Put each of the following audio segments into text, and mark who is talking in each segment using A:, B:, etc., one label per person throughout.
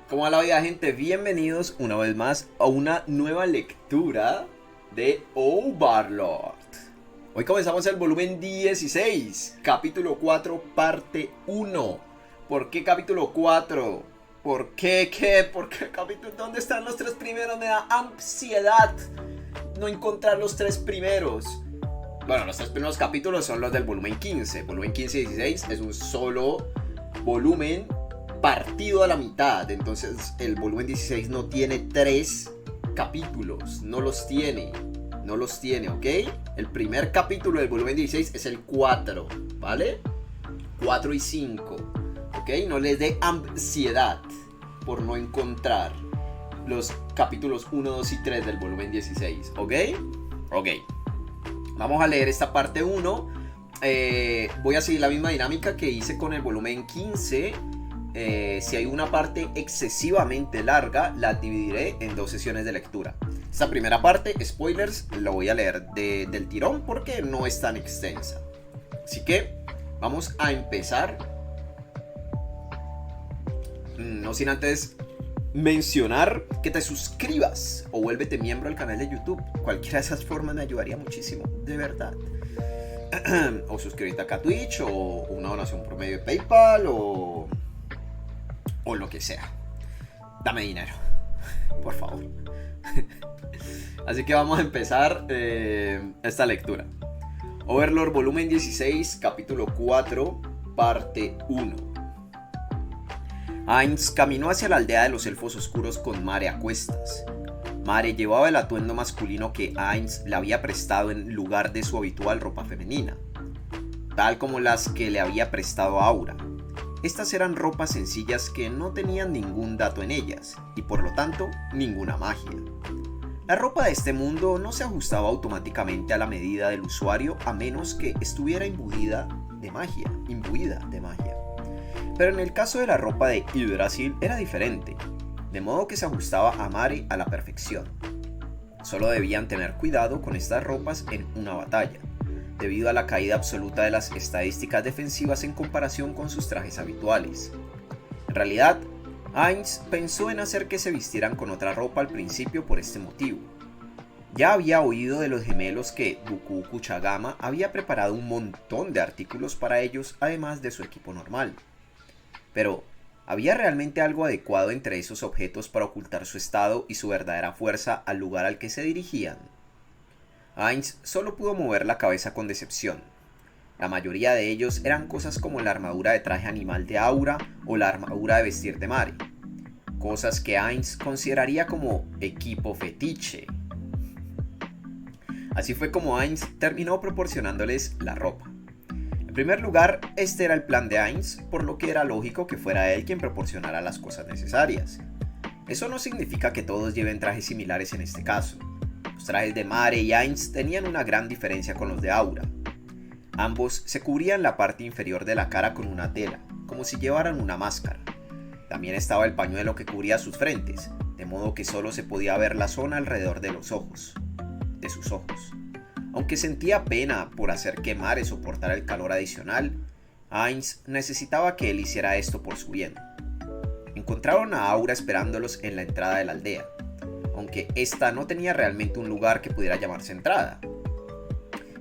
A: ¿Cómo va la vida, gente? Bienvenidos una vez más a una nueva lectura de Overlord. Hoy comenzamos el volumen 16, capítulo 4, parte 1. ¿Por qué capítulo 4? ¿Por qué? ¿Qué? ¿Por qué capítulo? ¿Dónde están los tres primeros? Me da ansiedad no encontrar los tres primeros. Bueno, los tres primeros capítulos son los del volumen 15. Volumen 15 y 16 es un solo volumen partido a la mitad. Entonces el volumen 16 no tiene tres capítulos. No los tiene, ¿ok? El primer capítulo del volumen 16 es el 4, ¿vale? 4 y 5, ¿ok? No les dé ansiedad por no encontrar los capítulos 1, 2 y 3 del volumen 16, ¿ok? Ok. Vamos a leer esta parte 1. Voy a seguir la misma dinámica que hice con el volumen 15. Si hay una parte excesivamente larga, la dividiré en 2 sesiones de lectura. Esta primera parte, spoilers, lo voy a leer del tirón porque no es tan extensa. Así que vamos a empezar. No sin antes mencionar que te suscribas o vuélvete miembro del canal de YouTube. Cualquiera de esas formas me ayudaría muchísimo, de verdad. O suscribirte acá a Twitch, o una donación por medio de PayPal, o lo que sea. Dame dinero, por favor. Así que vamos a empezar esta lectura. Overlord volumen 16, capítulo 4, parte 1. Ainz caminó hacia la aldea de los elfos oscuros con Mare a cuestas. Mare llevaba el atuendo masculino que Ainz le había prestado en lugar de su habitual ropa femenina, tal como las que le había prestado Aura. Estas eran ropas sencillas que no tenían ningún dato en ellas, y por lo tanto, ninguna magia. La ropa de este mundo no se ajustaba automáticamente a la medida del usuario a menos que estuviera imbuida de magia. Pero en el caso de la ropa de Yggdrasil era diferente, de modo que se ajustaba a Mare a la perfección. Solo debían tener cuidado con estas ropas en una batalla, debido a la caída absoluta de las estadísticas defensivas en comparación con sus trajes habituales. En realidad, Ainz pensó en hacer que se vistieran con otra ropa al principio por este motivo. Ya había oído de los gemelos que Buku Kuchagama había preparado un montón de artículos para ellos además de su equipo normal. Pero, ¿había realmente algo adecuado entre esos objetos para ocultar su estado y su verdadera fuerza al lugar al que se dirigían? Ainz solo pudo mover la cabeza con decepción. La mayoría de ellos eran cosas como la armadura de traje animal de Aura o la armadura de vestir de Mare. Cosas que Ainz consideraría como equipo fetiche. Así fue como Ainz terminó proporcionándoles la ropa. En primer lugar, este era el plan de Ainz, por lo que era lógico que fuera él quien proporcionara las cosas necesarias. Eso no significa que todos lleven trajes similares en este caso. Los trajes de Mare y Ainz tenían una gran diferencia con los de Aura. Ambos se cubrían la parte inferior de la cara con una tela, como si llevaran una máscara. También estaba el pañuelo que cubría sus frentes, de modo que solo se podía ver la zona alrededor de sus ojos. Aunque sentía pena por hacer que Mare soportara el calor adicional, Ainz necesitaba que él hiciera esto por su bien. Encontraron a Aura esperándolos en la entrada de la aldea, aunque esta no tenía realmente un lugar que pudiera llamarse entrada.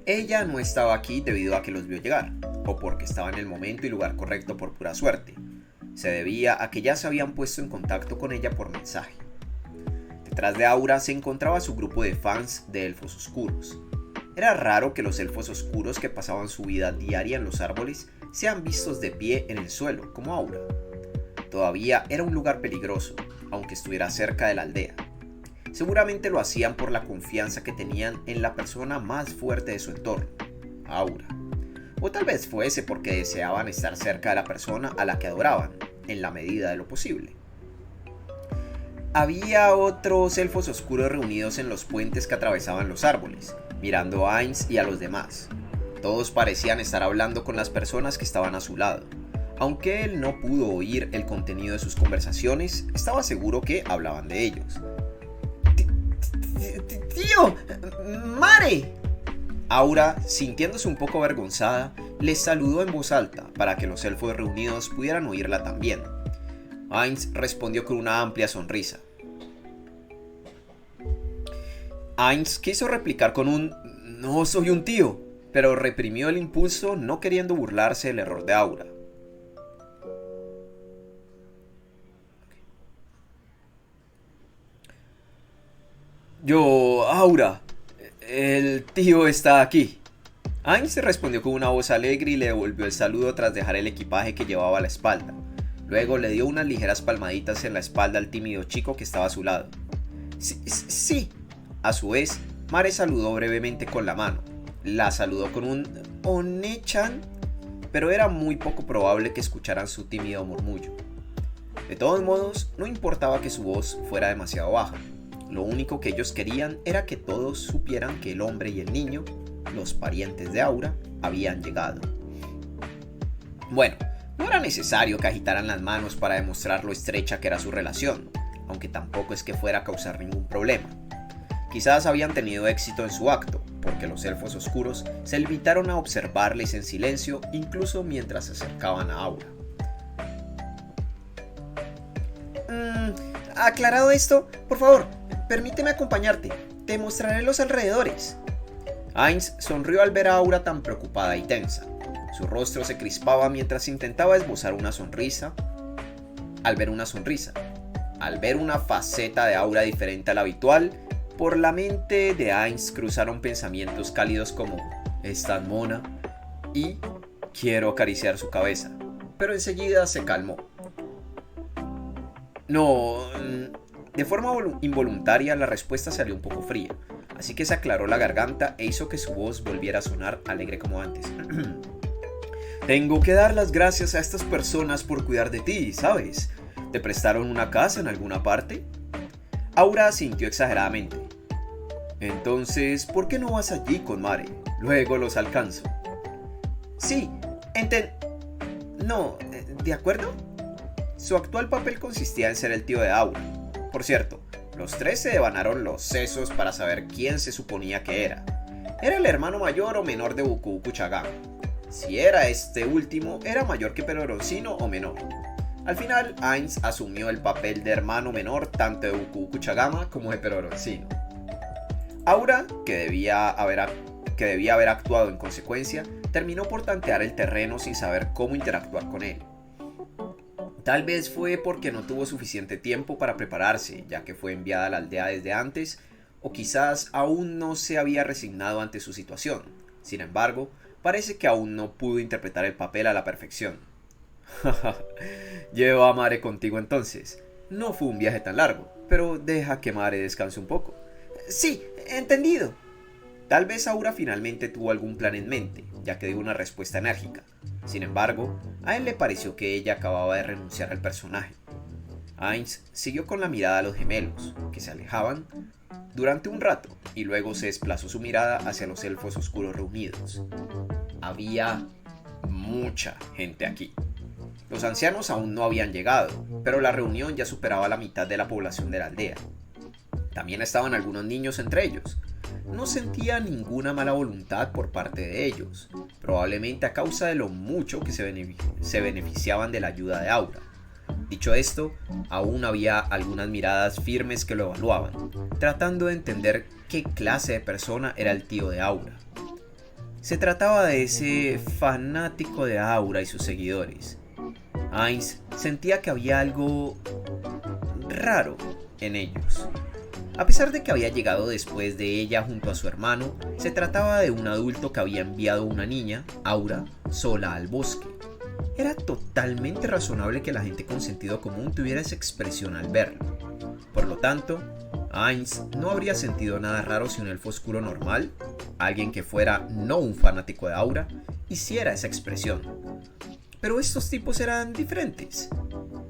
A: Ella no estaba aquí debido a que los vio llegar, o porque estaba en el momento y lugar correcto por pura suerte. Se debía a que ya se habían puesto en contacto con ella por mensaje. Detrás de Aura se encontraba su grupo de fans de elfos oscuros. Era raro que los elfos oscuros que pasaban su vida diaria en los árboles sean vistos de pie en el suelo, como Aura. Todavía era un lugar peligroso, aunque estuviera cerca de la aldea. Seguramente lo hacían por la confianza que tenían en la persona más fuerte de su entorno, Aura. O tal vez fuese porque deseaban estar cerca de la persona a la que adoraban, en la medida de lo posible. Había otros elfos oscuros reunidos en los puentes que atravesaban los árboles, mirando a Ainz y a los demás. Todos parecían estar hablando con las personas que estaban a su lado. Aunque él no pudo oír el contenido de sus conversaciones, estaba seguro que hablaban de ellos. ¡Tío! ¡Mare! Aura, sintiéndose un poco avergonzada, les saludó en voz alta para que los elfos reunidos pudieran oírla también. Ainz respondió con una amplia sonrisa. Ainz quiso replicar con un «No soy un tío», pero reprimió el impulso no queriendo burlarse del error de Aura. Aura, el tío está aquí. Ainz respondió con una voz alegre y le devolvió el saludo tras dejar el equipaje que llevaba a la espalda. Luego le dio unas ligeras palmaditas en la espalda al tímido chico que estaba a su lado. Sí. A su vez, Mare saludó brevemente con la mano. La saludó con un «One-chan», pero era muy poco probable que escucharan su tímido murmullo. De todos modos, no importaba que su voz fuera demasiado baja. Lo único que ellos querían era que todos supieran que el hombre y el niño, los parientes de Aura, habían llegado. Bueno, no era necesario que agitaran las manos para demostrar lo estrecha que era su relación, aunque tampoco es que fuera a causar ningún problema. Quizás habían tenido éxito en su acto, porque los elfos oscuros se limitaron a observarles en silencio incluso mientras se acercaban a Aura. Aclarado esto, por favor, permíteme acompañarte. Te mostraré los alrededores. Ainz sonrió al ver a Aura tan preocupada y tensa. Su rostro se crispaba mientras intentaba esbozar una sonrisa. Al ver una faceta de Aura diferente a la habitual, por la mente de Ainz cruzaron pensamientos cálidos como «es tan mona» y «quiero acariciar su cabeza», pero enseguida se calmó. No, de forma involuntaria la respuesta salió un poco fría, así que se aclaró la garganta e hizo que su voz volviera a sonar alegre como antes. Tengo que dar las gracias a estas personas por cuidar de ti, ¿sabes? ¿Te prestaron una casa en alguna parte? Aura asintió exageradamente. Entonces, ¿por qué no vas allí con Mare? Luego los alcanzo. Sí, No, ¿de acuerdo? Su actual papel consistía en ser el tío de Aura. Por cierto, los tres se devanaron los sesos para saber quién se suponía que era. ¿Era el hermano mayor o menor de Buku Kuchagama? Si era este último, ¿era mayor que Peroncino o menor? Al final, Ainz asumió el papel de hermano menor tanto de Buku Kuchagama como de Peroncino. Aura, que debía haber actuado en consecuencia, terminó por tantear el terreno sin saber cómo interactuar con él. Tal vez fue porque no tuvo suficiente tiempo para prepararse, ya que fue enviada a la aldea desde antes, o quizás aún no se había resignado ante su situación. Sin embargo, parece que aún no pudo interpretar el papel a la perfección. Lleva a Mare contigo entonces. No fue un viaje tan largo, pero deja que Mare descanse un poco. Sí, entendido. Tal vez Aura finalmente tuvo algún plan en mente, ya que dio una respuesta enérgica. Sin embargo, a él le pareció que ella acababa de renunciar al personaje. Ainz siguió con la mirada a los gemelos, que se alejaban durante un rato, y luego se desplazó su mirada hacia los elfos oscuros reunidos. Había mucha gente aquí. Los ancianos aún no habían llegado, pero la reunión ya superaba la mitad de la población de la aldea. También estaban algunos niños entre ellos. No sentía ninguna mala voluntad por parte de ellos, probablemente a causa de lo mucho que se beneficiaban de la ayuda de Aura. Dicho esto, aún había algunas miradas firmes que lo evaluaban, tratando de entender qué clase de persona era el tío de Aura. Se trataba de ese fanático de Aura y sus seguidores. Ainz sentía que había algo raro en ellos. A pesar de que había llegado después de ella junto a su hermano, se trataba de un adulto que había enviado a una niña, Aura, sola al bosque. Era totalmente razonable que la gente con sentido común tuviera esa expresión al verlo. Por lo tanto, Ainz no habría sentido nada raro si un elfo oscuro normal, alguien que fuera no un fanático de Aura, hiciera esa expresión. Pero estos tipos eran diferentes.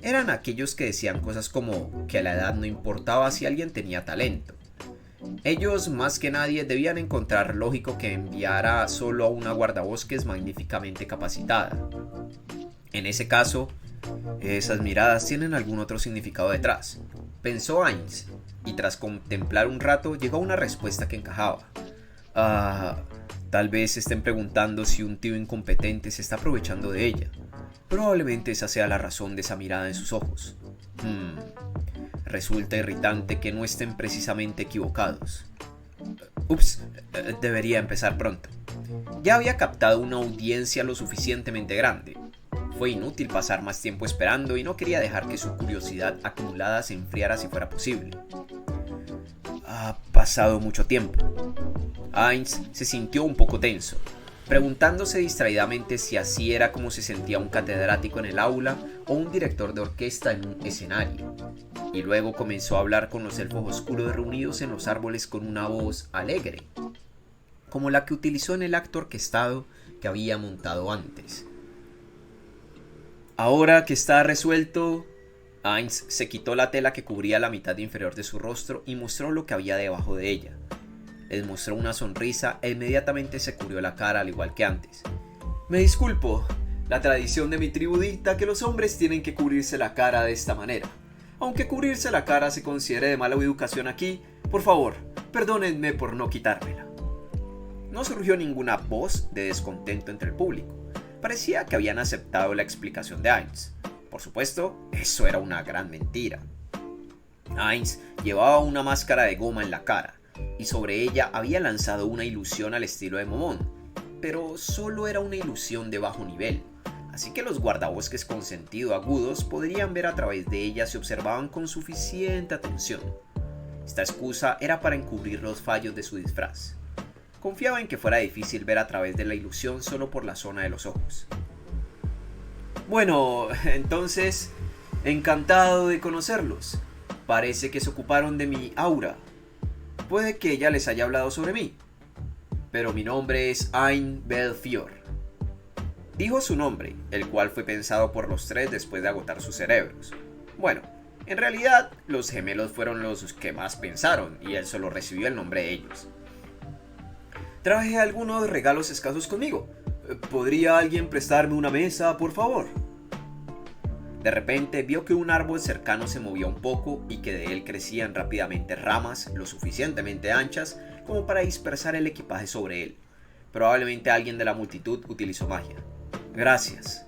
A: Eran aquellos que decían cosas como que a la edad no importaba si alguien tenía talento. Ellos más que nadie debían encontrar lógico que enviara solo a una guardabosques magníficamente capacitada. En ese caso, esas miradas tienen algún otro significado detrás, pensó Ainz, y tras contemplar un rato llegó a una respuesta que encajaba. Tal vez se estén preguntando si un tío incompetente se está aprovechando de ella. Probablemente esa sea la razón de esa mirada en sus ojos. Resulta irritante que no estén precisamente equivocados. Ups, debería empezar pronto. Ya había captado una audiencia lo suficientemente grande. Fue inútil pasar más tiempo esperando y no quería dejar que su curiosidad acumulada se enfriara si fuera posible. Ha pasado mucho tiempo. Heinz se sintió un poco tenso, preguntándose distraídamente si así era como se sentía un catedrático en el aula o un director de orquesta en un escenario. Y luego comenzó a hablar con los elfos oscuros reunidos en los árboles con una voz alegre, como la que utilizó en el acto orquestado que había montado antes. Ahora que está resuelto, Heinz se quitó la tela que cubría la mitad inferior de su rostro y mostró lo que había debajo de ella. Les mostró una sonrisa e inmediatamente se cubrió la cara al igual que antes. Me disculpo, la tradición de mi tribu dicta que los hombres tienen que cubrirse la cara de esta manera. Aunque cubrirse la cara se considere de mala educación aquí, por favor, perdónenme por no quitármela. No surgió ninguna voz de descontento entre el público. Parecía que habían aceptado la explicación de Heinz. Por supuesto, eso era una gran mentira. Heinz llevaba una máscara de goma en la cara, y sobre ella había lanzado una ilusión al estilo de Momón, pero solo era una ilusión de bajo nivel, así que los guardabosques con sentido agudos podrían ver a través de ella si observaban con suficiente atención. Esta excusa era para encubrir los fallos de su disfraz. Confiaba en que fuera difícil ver a través de la ilusión solo por la zona de los ojos. Bueno, entonces, encantado de conocerlos. Parece que se ocuparon de mi aura. Puede que ella les haya hablado sobre mí, pero mi nombre es Ein Belfior. Dijo su nombre, el cual fue pensado por los tres después de agotar sus cerebros. Bueno, en realidad, los gemelos fueron los que más pensaron y él solo recibió el nombre de ellos. Traje algunos regalos escasos conmigo. ¿Podría alguien prestarme una mesa, por favor? De repente vio que un árbol cercano se movía un poco y que de él crecían rápidamente ramas lo suficientemente anchas como para dispersar el equipaje sobre él. Probablemente alguien de la multitud utilizó magia. Gracias,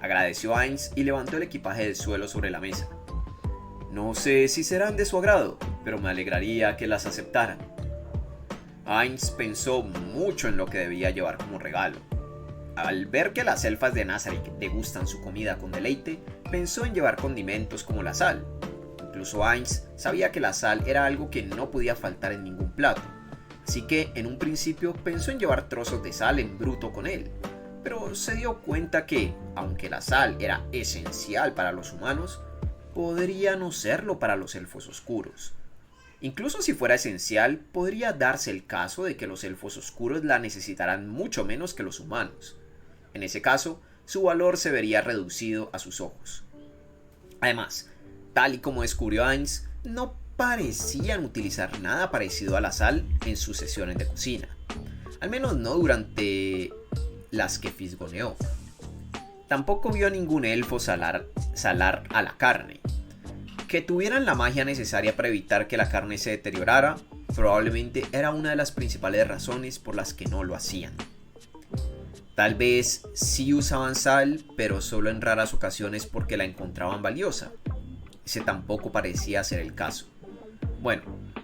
A: agradeció Heinz y levantó el equipaje del suelo sobre la mesa. No sé si serán de su agrado, pero me alegraría que las aceptaran. Heinz pensó mucho en lo que debía llevar como regalo. Al ver que las elfas de Nazarick degustan su comida con deleite, pensó en llevar condimentos como la sal. Incluso Heinz sabía que la sal era algo que no podía faltar en ningún plato, así que en un principio pensó en llevar trozos de sal en bruto con él, pero se dio cuenta que, aunque la sal era esencial para los humanos, podría no serlo para los elfos oscuros. Incluso si fuera esencial, podría darse el caso de que los elfos oscuros la necesitarán mucho menos que los humanos. En ese caso, su valor se vería reducido a sus ojos. Además, tal y como descubrió Heinz, no parecían utilizar nada parecido a la sal en sus sesiones de cocina. Al menos no durante las que fisgoneó. Tampoco vio a ningún elfo salar a la carne. Que tuvieran la magia necesaria para evitar que la carne se deteriorara, probablemente era una de las principales razones por las que no lo hacían. Tal vez sí usaban sal, pero solo en raras ocasiones porque la encontraban valiosa. Ese tampoco parecía ser el caso. Bueno,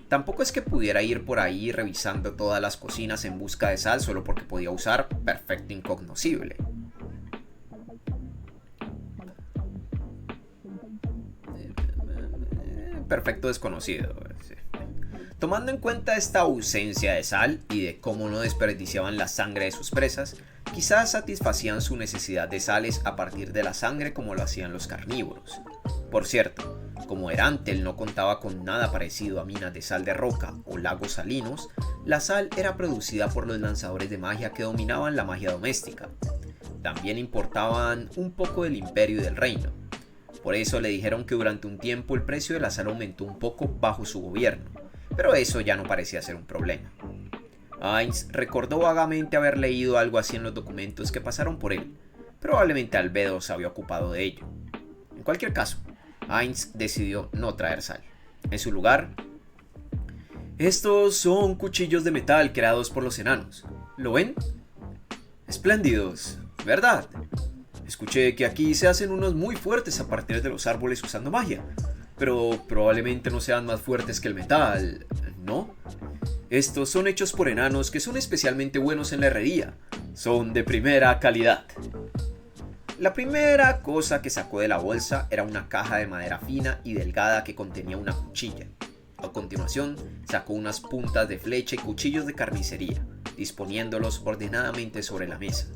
A: tampoco es que pudiera ir por ahí revisando todas las cocinas en busca de sal solo porque podía usar perfecto incognoscible. Perfecto desconocido. Sí. Tomando en cuenta esta ausencia de sal y de cómo no desperdiciaban la sangre de sus presas, quizás satisfacían su necesidad de sales a partir de la sangre como lo hacían los carnívoros. Por cierto, como Erantel no contaba con nada parecido a minas de sal de roca o lagos salinos, la sal era producida por los lanzadores de magia que dominaban la magia doméstica. También importaban un poco del imperio y del reino. Por eso le dijeron que durante un tiempo el precio de la sal aumentó un poco bajo su gobierno, pero eso ya no parecía ser un problema. Heinz recordó vagamente haber leído algo así en los documentos que pasaron por él. Probablemente Albedo se había ocupado de ello. En cualquier caso, Heinz decidió no traer sal. En su lugar, estos son cuchillos de metal creados por los enanos. ¿Lo ven? Espléndidos, ¿verdad? Escuché que aquí se hacen unos muy fuertes a partir de los árboles usando magia, pero probablemente no sean más fuertes que el metal, ¿no? Estos son hechos por enanos que son especialmente buenos en la herrería. Son de primera calidad. La primera cosa que sacó de la bolsa era una caja de madera fina y delgada que contenía una cuchilla. A continuación, sacó unas puntas de flecha y cuchillos de carnicería, disponiéndolos ordenadamente sobre la mesa.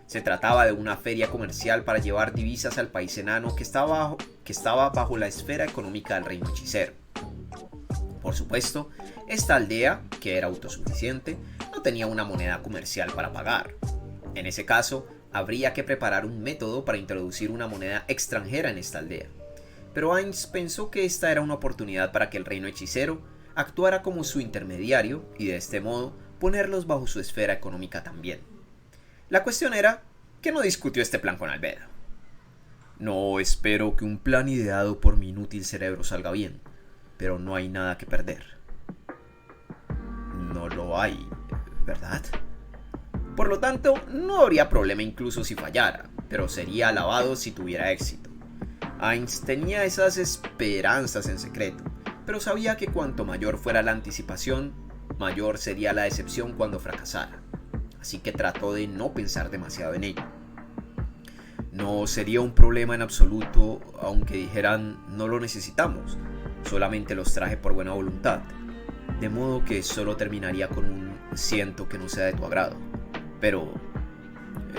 A: Se trataba de una feria comercial para llevar divisas al país enano que estaba bajo la esfera económica del reino hechicero. Por supuesto, esta aldea, que era autosuficiente, no tenía una moneda comercial para pagar. En ese caso, habría que preparar un método para introducir una moneda extranjera en esta aldea. Pero Ainz pensó que esta era una oportunidad para que el reino hechicero actuara como su intermediario y de este modo ponerlos bajo su esfera económica también. La cuestión era que no discutió este plan con Albedo. No espero que un plan ideado por mi inútil cerebro salga bien, pero no hay nada que perder. No lo hay, ¿verdad? Por lo tanto, no habría problema incluso si fallara, pero sería alabado si tuviera éxito. Ainz tenía esas esperanzas en secreto, pero sabía que cuanto mayor fuera la anticipación, mayor sería la decepción cuando fracasara. Así que trató de no pensar demasiado en ello. No sería un problema en absoluto, aunque dijeran no lo necesitamos, solamente los traje por buena voluntad, de modo que solo terminaría con un siento que no sea de tu agrado. Pero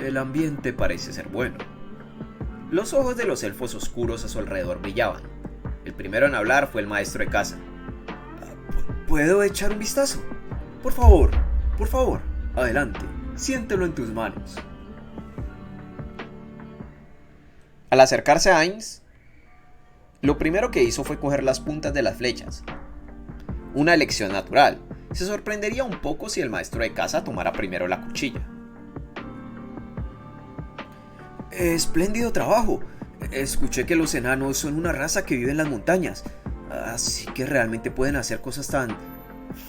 A: el ambiente parece ser bueno. Los ojos de los elfos oscuros a su alrededor brillaban. El primero en hablar fue el maestro de casa. ¿Puedo echar un vistazo? Por favor, adelante, siéntelo en tus manos. Al acercarse a Ainz, lo primero que hizo fue coger las puntas de las flechas. Una elección natural. Se sorprendería un poco si el maestro de casa tomara primero la cuchilla. Espléndido trabajo. Escuché que los enanos son una raza que vive en las montañas, así que realmente pueden hacer cosas tan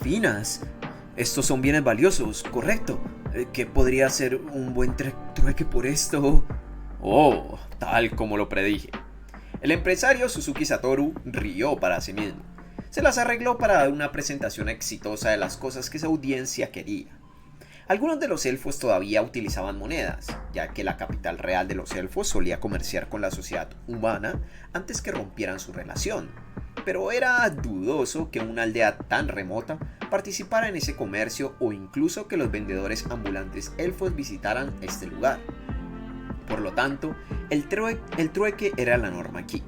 A: finas. Estos son bienes valiosos, correcto. ¿Qué podría ser un buen trueque por esto? Oh, tal como lo predije. El empresario Suzuki Satoru rió para sí mismo. Se las arregló para dar una presentación exitosa de las cosas que su audiencia quería. Algunos de los elfos todavía utilizaban monedas, ya que la capital real de los elfos solía comerciar con la sociedad humana antes que rompieran su relación. Pero era dudoso que una aldea tan remota participara en ese comercio o incluso que los vendedores ambulantes elfos visitaran este lugar. Por lo tanto, el trueque era la norma aquí.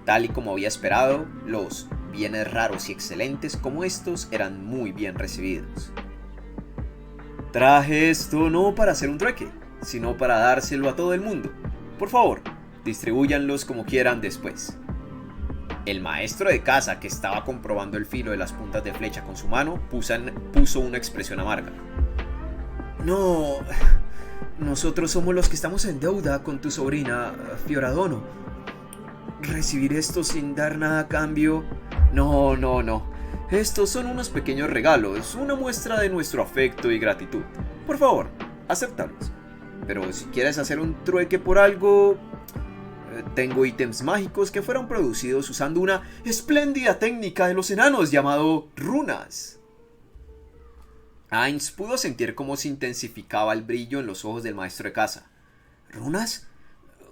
A: Tal y como había esperado, los bienes raros y excelentes como estos eran muy bien recibidos. Traje esto no para hacer un trueque, sino para dárselo a todo el mundo. Por favor, distribúyanlos como quieran después. El maestro de casa, que estaba comprobando el filo de las puntas de flecha con su mano, puso una expresión amarga. No, nosotros somos los que estamos en deuda con tu sobrina, Fioradono. ¿Recibir esto sin dar nada a cambio? No. Estos son unos pequeños regalos, una muestra de nuestro afecto y gratitud. Por favor, acéptalos. Pero si quieres hacer un trueque por algo, tengo ítems mágicos que fueron producidos usando una espléndida técnica de los enanos llamado runas. Ainz pudo sentir cómo se intensificaba el brillo en los ojos del maestro de casa. ¿Runas?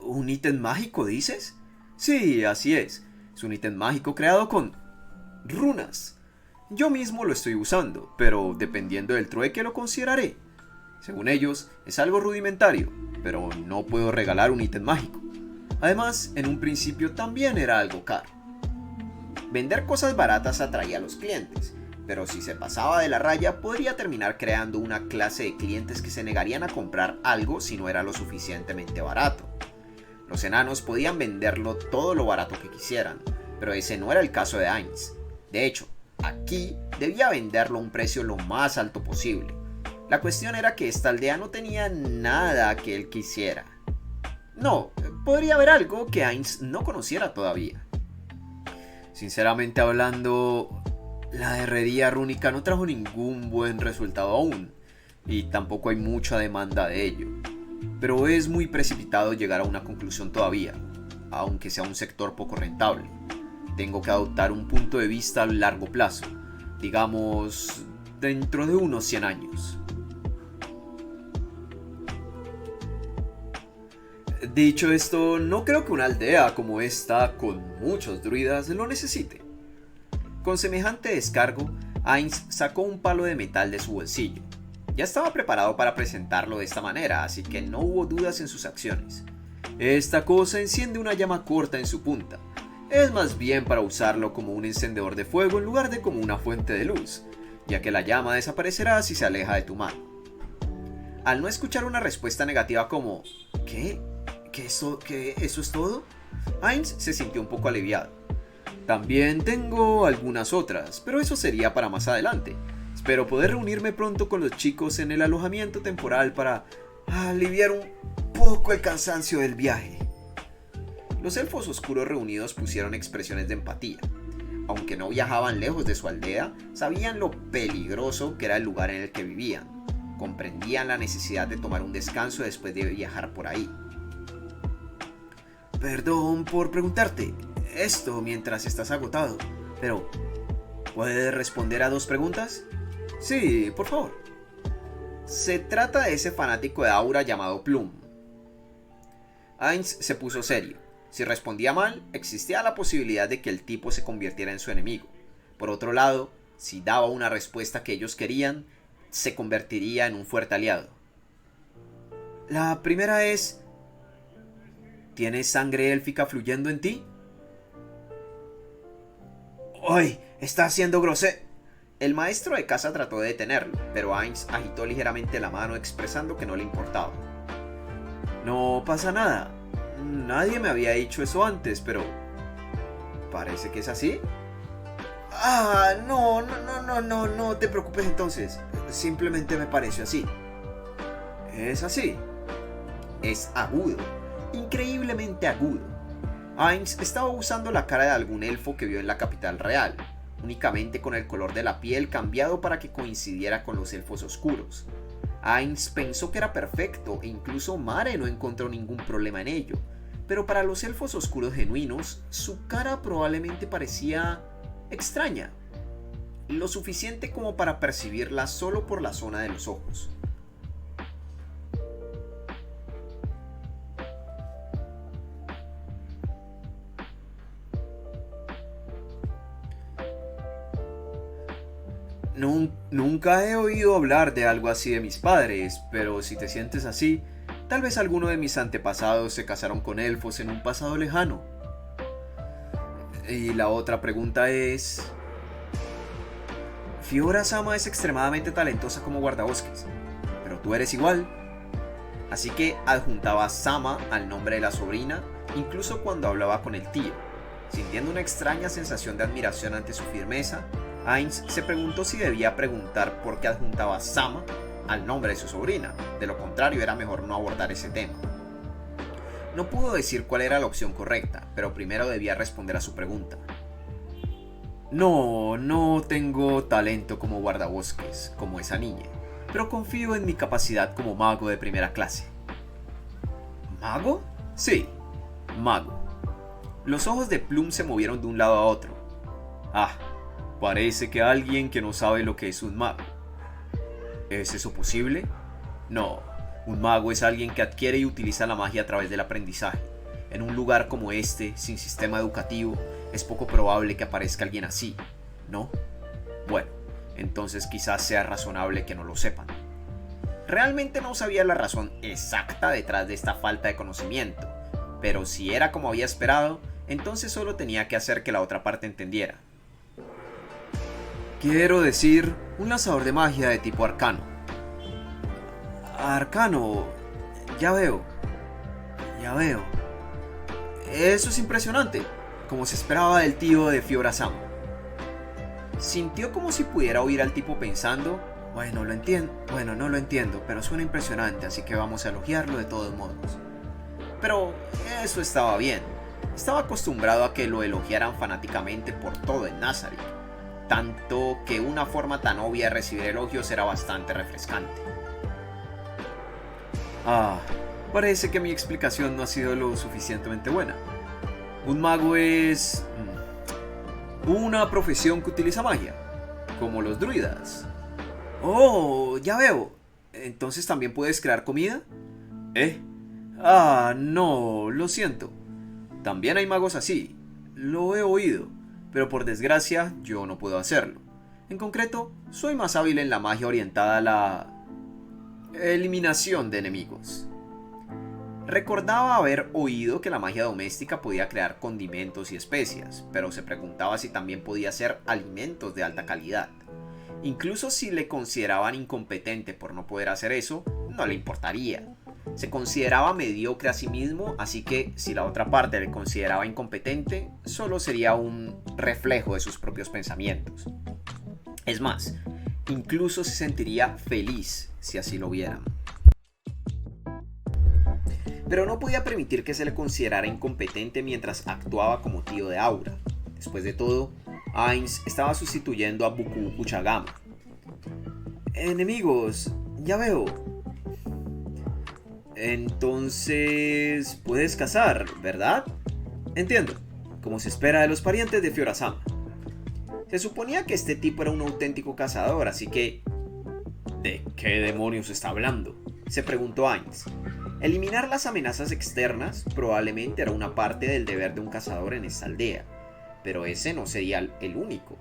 A: ¿Un ítem mágico, dices? Sí, así es. Es un ítem mágico creado con runas. Yo mismo lo estoy usando, pero dependiendo del trueque lo consideraré. Según ellos, es algo rudimentario, pero no puedo regalar un ítem mágico. Además, en un principio también era algo caro. Vender cosas baratas atraía a los clientes, pero si se pasaba de la raya podría terminar creando una clase de clientes que se negarían a comprar algo si no era lo suficientemente barato. Los enanos podían venderlo todo lo barato que quisieran, pero ese no era el caso de Ainz. De hecho, aquí debía venderlo a un precio lo más alto posible. La cuestión era que esta aldea no tenía nada que él quisiera. No, podría haber algo que Ainz no conociera todavía. Sinceramente hablando, la herrería rúnica no trajo ningún buen resultado aún, y tampoco hay mucha demanda de ello. pero es muy precipitado llegar a una conclusión todavía, aunque sea un sector poco rentable. Tengo que adoptar un punto de vista a largo plazo, digamos, dentro de unos 100 años. Dicho esto, no creo que una aldea como esta, con muchos druidas, lo necesite. Con semejante descargo, Ainz sacó un palo de metal de su bolsillo. Ya estaba preparado para presentarlo de esta manera, así que no hubo dudas en sus acciones. Esta cosa enciende una llama corta en su punta. Es más bien para usarlo como un encendedor de fuego en lugar de como una fuente de luz, ya que la llama desaparecerá si se aleja de tu mano. Al no escuchar una respuesta negativa como ¿qué? ¿Eso es todo? Ainz se sintió un poco aliviado. También tengo algunas otras, pero eso sería para más adelante. Espero poder reunirme pronto con los chicos en el alojamiento temporal para aliviar un poco el cansancio del viaje. Los elfos oscuros reunidos pusieron expresiones de empatía. Aunque no viajaban lejos de su aldea, sabían lo peligroso que era el lugar en el que vivían. Comprendían la necesidad de tomar un descanso después de viajar por ahí. Perdón por preguntarte esto mientras estás agotado, pero ¿puedes responder a 2 preguntas? Sí, por favor. Se trata de ese fanático de Aura llamado Plum. Ainz se puso serio. Si respondía mal, existía la posibilidad de que el tipo se convirtiera en su enemigo. Por otro lado, si daba una respuesta que ellos querían, se convertiría en un fuerte aliado. La primera es: ¿tienes sangre élfica fluyendo en ti? ¡Ay! ¡Está siendo grosero! El maestro de casa trató de detenerlo, pero Ainz agitó ligeramente la mano expresando que no le importaba. No pasa nada. Nadie me había dicho eso antes, pero ¿parece que es así? No te preocupes entonces. Simplemente me pareció así. ¿Es así? Es agudo. Increíblemente agudo. Ainz estaba usando la cara de algún elfo que vio en la capital real, únicamente con el color de la piel cambiado para que coincidiera con los elfos oscuros. Ainz pensó que era perfecto e incluso Mare no encontró ningún problema en ello, pero para los elfos oscuros genuinos, su cara probablemente parecía extraña, lo suficiente como para percibirla solo por la zona de los ojos. Nunca he oído hablar de algo así de mis padres, pero si te sientes así, tal vez alguno de mis antepasados se casaron con elfos en un pasado lejano. Y la otra pregunta es: Fiora-sama es extremadamente talentosa como guardabosques, pero tú eres igual. Así que adjuntaba Sama al nombre de la sobrina, incluso cuando hablaba con el tío. Sintiendo una extraña sensación de admiración ante su firmeza, Ainz se preguntó si debía preguntar por qué adjuntaba Sama al nombre de su sobrina. De lo contrario, era mejor no abordar ese tema. No pudo decir cuál era la opción correcta, pero primero debía responder a su pregunta. No tengo talento como guardabosques, como esa niña, pero confío en mi capacidad como mago de primera clase. ¿Mago? Sí, mago. Los ojos de Plum se movieron de un lado a otro. Parece que alguien que no sabe lo que es un mago. ¿Es eso posible? No, un mago es alguien que adquiere y utiliza la magia a través del aprendizaje. En un lugar como este, sin sistema educativo, es poco probable que aparezca alguien así, ¿no? Bueno, entonces quizás sea razonable que no lo sepan. Realmente no sabía la razón exacta detrás de esta falta de conocimiento, pero si era como había esperado, entonces solo tenía que hacer que la otra parte entendiera. Quiero decir, un lanzador de magia de tipo arcano. Arcano, ya veo. Eso es impresionante, como se esperaba del tío de Fiora-sama. Sintió como si pudiera oír al tipo pensando: no lo entiendo, pero suena impresionante, así que vamos a elogiarlo de todos modos. Pero eso estaba bien. Estaba acostumbrado a que lo elogiaran fanáticamente por todo en Nazarick, tanto que una forma tan obvia de recibir elogios era bastante refrescante. Parece que mi explicación no ha sido lo suficientemente buena. Un mago es una profesión que utiliza magia, como los druidas. Oh, ya veo. ¿Entonces también puedes crear comida? ¿Eh? Ah, no, lo siento. También hay magos así. Lo he oído, pero por desgracia yo no puedo hacerlo. En concreto, soy más hábil en la magia orientada a la eliminación de enemigos. Recordaba haber oído que la magia doméstica podía crear condimentos y especias, pero se preguntaba si también podía hacer alimentos de alta calidad. Incluso si le consideraban incompetente por no poder hacer eso, no le importaría. Se consideraba mediocre a sí mismo, así que si la otra parte le consideraba incompetente, solo sería un reflejo de sus propios pensamientos. Es más, incluso se sentiría feliz si así lo vieran. Pero no podía permitir que se le considerara incompetente mientras actuaba como tío de Aura. Después de todo, Ainz estaba sustituyendo a Buku Buku Chagama. Enemigos, ya veo. Entonces, puedes cazar, ¿verdad? Entiendo, como se espera de los parientes de Fiora-sama. Se suponía que este tipo era un auténtico cazador, así que... ¿de qué demonios está hablando?, se preguntó Ainz. Eliminar las amenazas externas probablemente era una parte del deber de un cazador en esta aldea, pero ese no sería el único.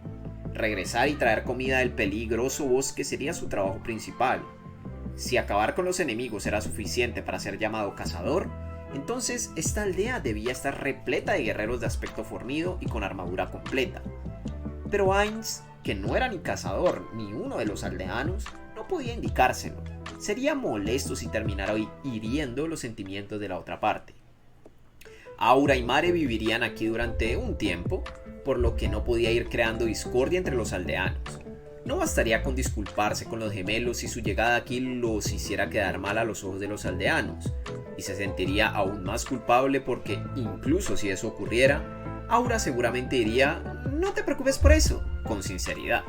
A: Regresar y traer comida del peligroso bosque sería su trabajo principal. Si acabar con los enemigos era suficiente para ser llamado cazador, entonces esta aldea debía estar repleta de guerreros de aspecto fornido y con armadura completa. Pero Ainz, que no era ni cazador ni uno de los aldeanos, no podía indicárselo. Sería molesto si terminara hiriendo los sentimientos de la otra parte. Aura y Mare vivirían aquí durante un tiempo, por lo que no podía ir creando discordia entre los aldeanos. No bastaría con disculparse con los gemelos si su llegada aquí los hiciera quedar mal a los ojos de los aldeanos, y se sentiría aún más culpable porque, incluso si eso ocurriera, Aura seguramente diría: no te preocupes por eso, con sinceridad.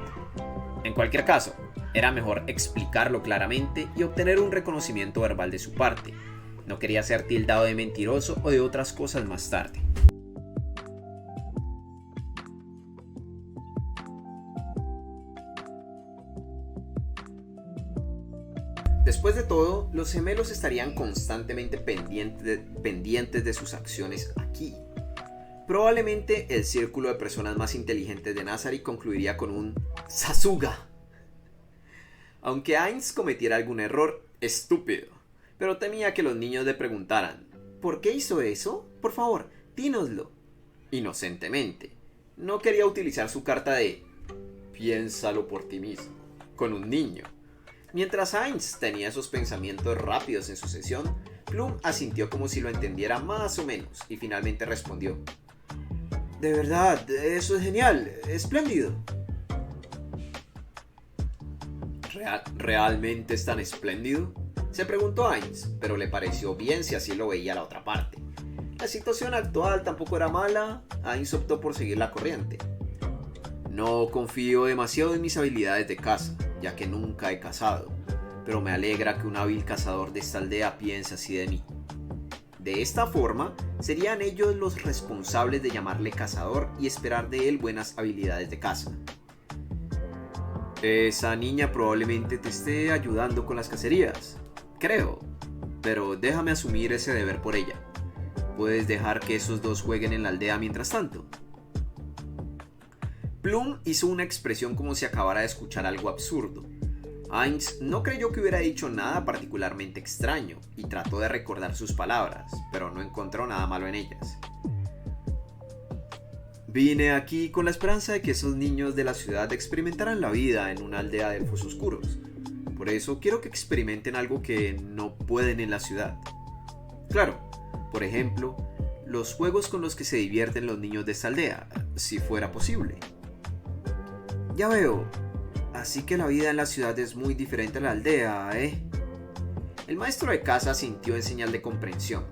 A: En cualquier caso, era mejor explicarlo claramente y obtener un reconocimiento verbal de su parte. No quería ser tildado de mentiroso o de otras cosas más tarde. Después de todo, los gemelos estarían constantemente pendientes de sus acciones aquí. Probablemente el círculo de personas más inteligentes de Nazari concluiría con un Sasuga. Aunque Ainz cometiera algún error estúpido, pero temía que los niños le preguntaran: ¿por qué hizo eso? Por favor, dínoslo. Inocentemente, no quería utilizar su carta de piénsalo por ti mismo con un niño. Mientras Ainz tenía esos pensamientos rápidos en sucesión, Plum asintió como si lo entendiera más o menos y finalmente respondió: de verdad, eso es genial, espléndido. ¿Realmente es tan espléndido?, se preguntó Ainz, pero le pareció bien si así lo veía la otra parte. La situación actual tampoco era mala. Ainz optó por seguir la corriente. No confío demasiado en mis habilidades de caza, ya que nunca he cazado, pero me alegra que un hábil cazador de esta aldea piense así de mí. De esta forma, serían ellos los responsables de llamarle cazador y esperar de él buenas habilidades de caza. Esa niña probablemente te esté ayudando con las cacerías, creo, pero déjame asumir ese deber por ella. ¿Puedes dejar que esos dos jueguen en la aldea mientras tanto? Plum hizo una expresión como si acabara de escuchar algo absurdo. Ainz no creyó que hubiera dicho nada particularmente extraño y trató de recordar sus palabras, pero no encontró nada malo en ellas. Vine aquí con la esperanza de que esos niños de la ciudad experimentaran la vida en una aldea de elfos oscuros. Por eso quiero que experimenten algo que no pueden en la ciudad. Claro, por ejemplo, los juegos con los que se divierten los niños de esta aldea, si fuera posible. Ya veo, así que la vida en la ciudad es muy diferente a la aldea, ¿eh? El maestro de casa asintió en señal de comprensión.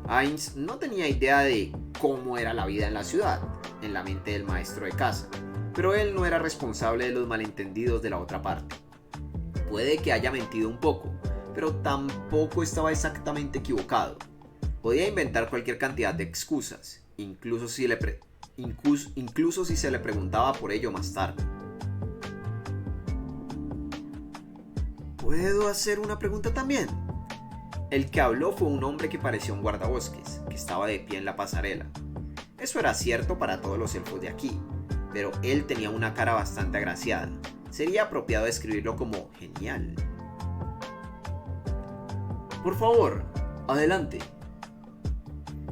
A: Ainz no tenía idea de cómo era la vida en la ciudad, en la mente del maestro de casa, pero él no era responsable de los malentendidos de la otra parte. Puede que haya mentido un poco, pero tampoco estaba exactamente equivocado. Podía inventar cualquier cantidad de excusas, incluso si se le preguntaba por ello más tarde. ¿Puedo hacer una pregunta también? El que habló fue un hombre que parecía un guardabosques, que estaba de pie en la pasarela. Eso era cierto para todos los elfos de aquí, pero él tenía una cara bastante agraciada. Sería apropiado describirlo como genial. Por favor, adelante.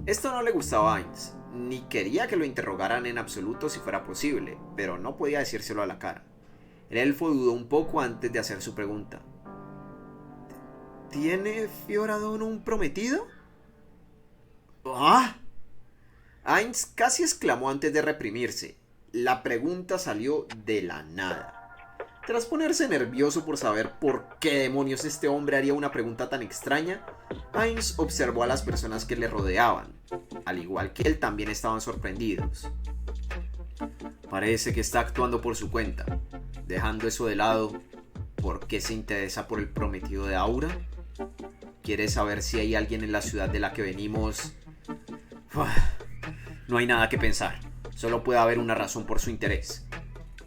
A: Esto no le gustaba a Ainz, ni quería que lo interrogaran en absoluto si fuera posible, pero no podía decírselo a la cara. El elfo dudó un poco antes de hacer su pregunta. ¿Tiene Fioradon un prometido? ¿Ah? Ainz casi exclamó antes de reprimirse. La pregunta salió de la nada. Tras ponerse nervioso por saber por qué demonios este hombre haría una pregunta tan extraña, Ainz observó a las personas que le rodeaban. Al igual que él, también estaban sorprendidos. Parece que está actuando por su cuenta. Dejando eso de lado, ¿por qué se interesa por el prometido de Aura? ¿Quiere saber si hay alguien en la ciudad de la que venimos? No hay nada que pensar. Solo puede haber una razón por su interés.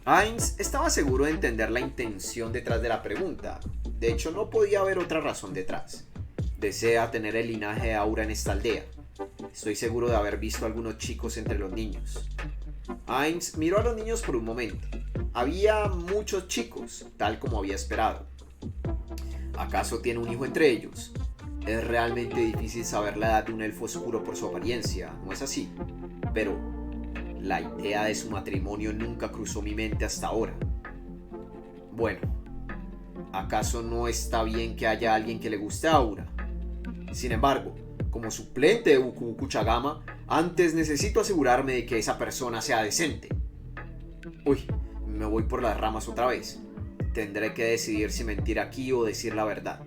A: Ainz estaba seguro de entender la intención detrás de la pregunta. De hecho, no podía haber otra razón detrás. Desea tener el linaje de Aura en esta aldea. Estoy seguro de haber visto a algunos chicos entre los niños. Ainz miró a los niños por un momento. Había muchos chicos, tal como había esperado. ¿Acaso tiene un hijo entre ellos? Es realmente difícil saber la edad de un elfo oscuro por su apariencia, ¿no es así? Pero la idea de su matrimonio nunca cruzó mi mente hasta ahora. Bueno, ¿acaso no está bien que haya alguien que le guste a Aura? Sin embargo, como suplente de Buku Kuchagama, antes necesito asegurarme de que esa persona sea decente. Uy, me voy por las ramas otra vez. Tendré que decidir si mentir aquí o decir la verdad.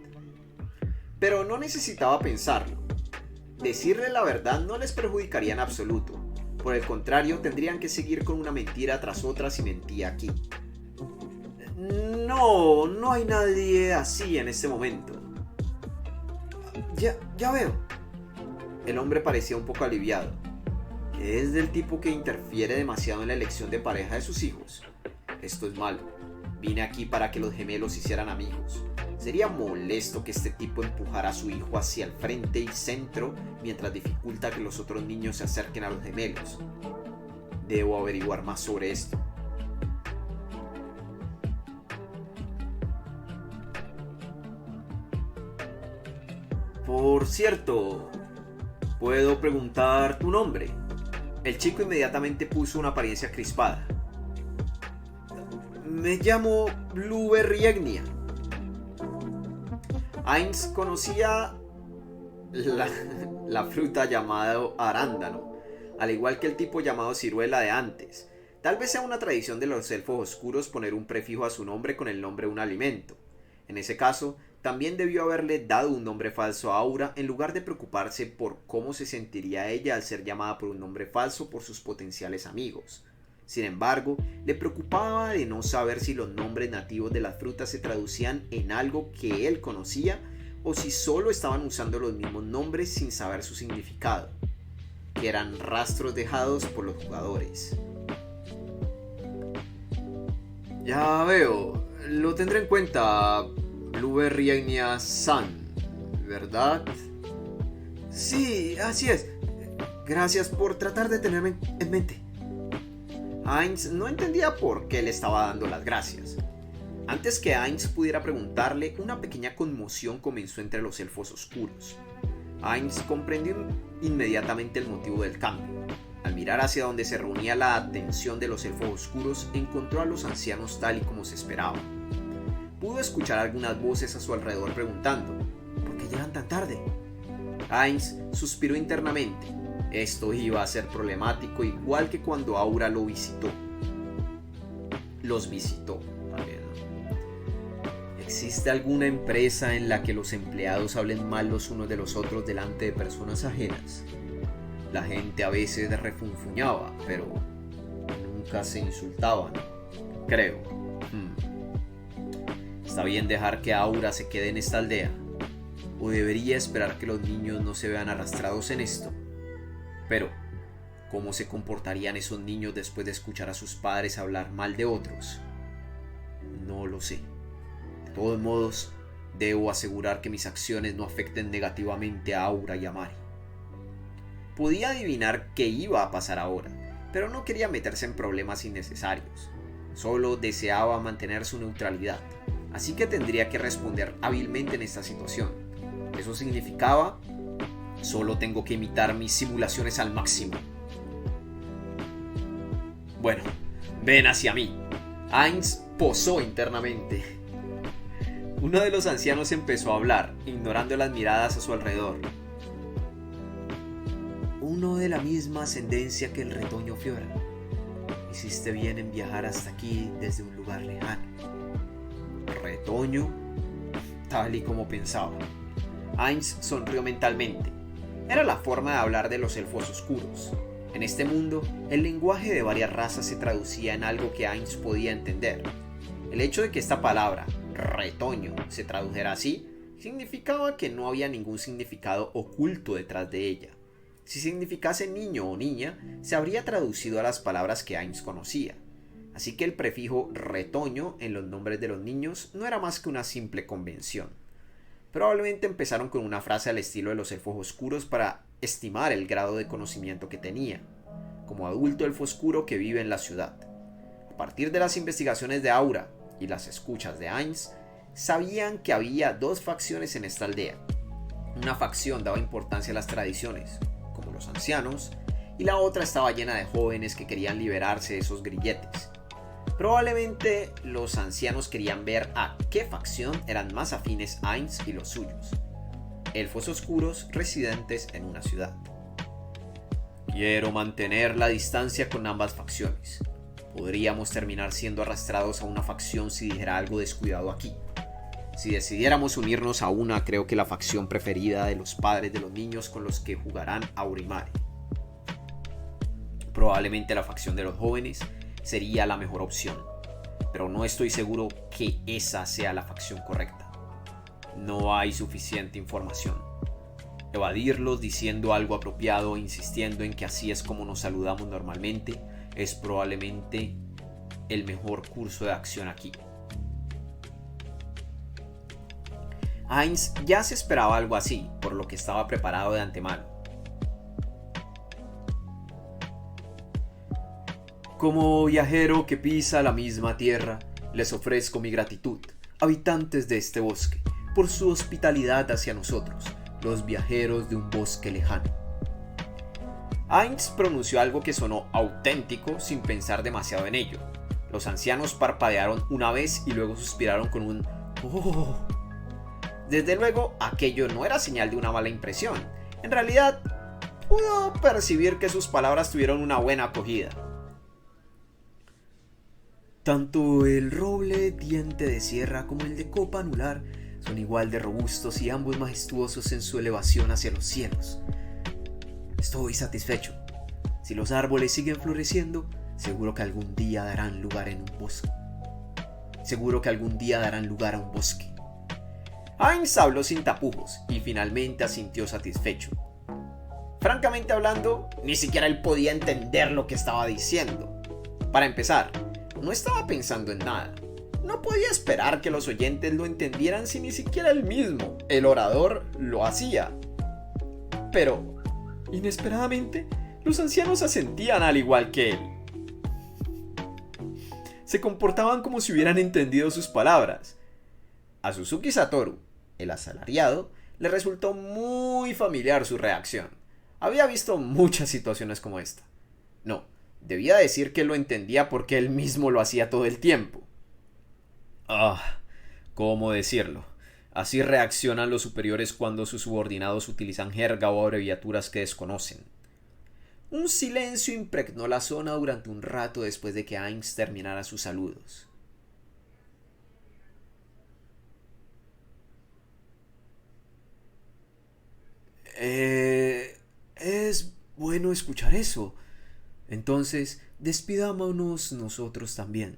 A: Pero no necesitaba pensarlo. Decirle la verdad no les perjudicaría en absoluto. Por el contrario, tendrían que seguir con una mentira tras otra si mentía aquí. No hay nadie así en este momento. Ya veo. El hombre parecía un poco aliviado. Es del tipo que interfiere demasiado en la elección de pareja de sus hijos. Esto es malo. Vine aquí para que los gemelos hicieran amigos. Sería molesto que este tipo empujara a su hijo hacia el frente y centro mientras dificulta que los otros niños se acerquen a los gemelos. Debo averiguar más sobre esto. Por cierto, ¿puedo preguntar tu nombre? El chico inmediatamente puso una apariencia crispada. Me llamo Blueberryegnia. Ainz conocía la fruta llamada arándano, al igual que el tipo llamado ciruela de antes. Tal vez sea una tradición de los elfos oscuros poner un prefijo a su nombre con el nombre de un alimento. En ese caso, también debió haberle dado un nombre falso a Aura en lugar de preocuparse por cómo se sentiría ella al ser llamada por un nombre falso por sus potenciales amigos. Sin embargo, le preocupaba de no saber si los nombres nativos de las frutas se traducían en algo que él conocía o si solo estaban usando los mismos nombres sin saber su significado, que eran rastros dejados por los jugadores. Ya veo, lo tendré en cuenta, Blueberryegnia-san, ¿verdad? Sí, así es. Gracias por tratar de tenerme en mente. Ainz no entendía por qué le estaba dando las gracias. Antes que Ainz pudiera preguntarle, una pequeña conmoción comenzó entre los elfos oscuros. Ainz comprendió inmediatamente el motivo del cambio. Al mirar hacia donde se reunía la atención de los elfos oscuros, encontró a los ancianos tal y como se esperaba. Pudo escuchar algunas voces a su alrededor preguntando: ¿por qué llegan tan tarde? Ainz suspiró internamente. Esto iba a ser problemático, igual que cuando Aura lo visitó. Los visitó, también. ¿Existe alguna empresa en la que los empleados hablen mal los unos de los otros delante de personas ajenas? La gente a veces refunfuñaba, pero nunca se insultaban, creo. Está bien dejar que Aura se quede en esta aldea. ¿O debería esperar que los niños no se vean arrastrados en esto? Pero, ¿cómo se comportarían esos niños después de escuchar a sus padres hablar mal de otros? No lo sé. De todos modos, debo asegurar que mis acciones no afecten negativamente a Aura y a Mari. Podía adivinar qué iba a pasar ahora, pero no quería meterse en problemas innecesarios. Solo deseaba mantener su neutralidad, así que tendría que responder hábilmente en esta situación. Eso significaba: solo tengo que imitar mis simulaciones al máximo. Bueno, ven hacia mí. Ainz posó internamente. Uno de los ancianos empezó a hablar, ignorando las miradas a su alrededor. Uno de la misma ascendencia que el retoño Fiora. Hiciste bien en viajar hasta aquí desde un lugar lejano. ¿Retoño? Tal y como pensaba. Ainz sonrió mentalmente. Era la forma de hablar de los elfos oscuros. En este mundo, el lenguaje de varias razas se traducía en algo que Ainz podía entender. El hecho de que esta palabra, retoño, se tradujera así, significaba que no había ningún significado oculto detrás de ella. Si significase niño o niña, se habría traducido a las palabras que Ainz conocía. Así que el prefijo retoño en los nombres de los niños no era más que una simple convención. Probablemente empezaron con una frase al estilo de los elfos oscuros para estimar el grado de conocimiento que tenía, como adulto elfo oscuro que vive en la ciudad. A partir de las investigaciones de Aura y las escuchas de Ainz, sabían que había dos facciones en esta aldea. Una facción daba importancia a las tradiciones, como los ancianos, y la otra estaba llena de jóvenes que querían liberarse de esos grilletes. Probablemente los ancianos querían ver a qué facción eran más afines Ainz y los suyos. Elfos oscuros residentes en una ciudad. Quiero mantener la distancia con ambas facciones. Podríamos terminar siendo arrastrados a una facción si dijera algo descuidado aquí. Si decidiéramos unirnos a una, creo que la facción preferida de los padres de los niños con los que jugarán Aura y Mari. Probablemente la facción de los jóvenes sería la mejor opción, pero no estoy seguro que esa sea la facción correcta. No hay suficiente información. Evadirlos diciendo algo apropiado e insistiendo en que así es como nos saludamos normalmente es probablemente el mejor curso de acción aquí. Ainz ya se esperaba algo así, por lo que estaba preparado de antemano. Como viajero que pisa la misma tierra, les ofrezco mi gratitud, habitantes de este bosque, por su hospitalidad hacia nosotros, los viajeros de un bosque lejano. Ainz pronunció algo que sonó auténtico sin pensar demasiado en ello. Los ancianos parpadearon una vez y luego suspiraron con un «oh». Desde luego, aquello no era señal de una mala impresión. En realidad, pudo percibir que sus palabras tuvieron una buena acogida. Tanto el roble diente de sierra como el de copa anular son igual de robustos y ambos majestuosos en su elevación hacia los cielos. Estoy satisfecho. Si los árboles siguen floreciendo, seguro que algún día darán lugar en un bosque. Seguro que algún día darán lugar a un bosque. Ainz habló sin tapujos y finalmente asintió satisfecho. Francamente hablando, ni siquiera él podía entender lo que estaba diciendo. Para empezar, no estaba pensando en nada. No podía esperar que los oyentes lo entendieran si ni siquiera él mismo, el orador, lo hacía. Pero, inesperadamente, los ancianos asentían al igual que él. Se comportaban como si hubieran entendido sus palabras. A Suzuki Satoru, el asalariado, le resultó muy familiar su reacción. Había visto muchas situaciones como esta. No, debía decir que lo entendía porque él mismo lo hacía todo el tiempo. ¿Cómo decirlo? Así reaccionan los superiores cuando sus subordinados utilizan jerga o abreviaturas que desconocen. Un silencio impregnó la zona durante un rato después de que Ainz terminara sus saludos. Es bueno escuchar eso. Entonces, despidámonos nosotros también.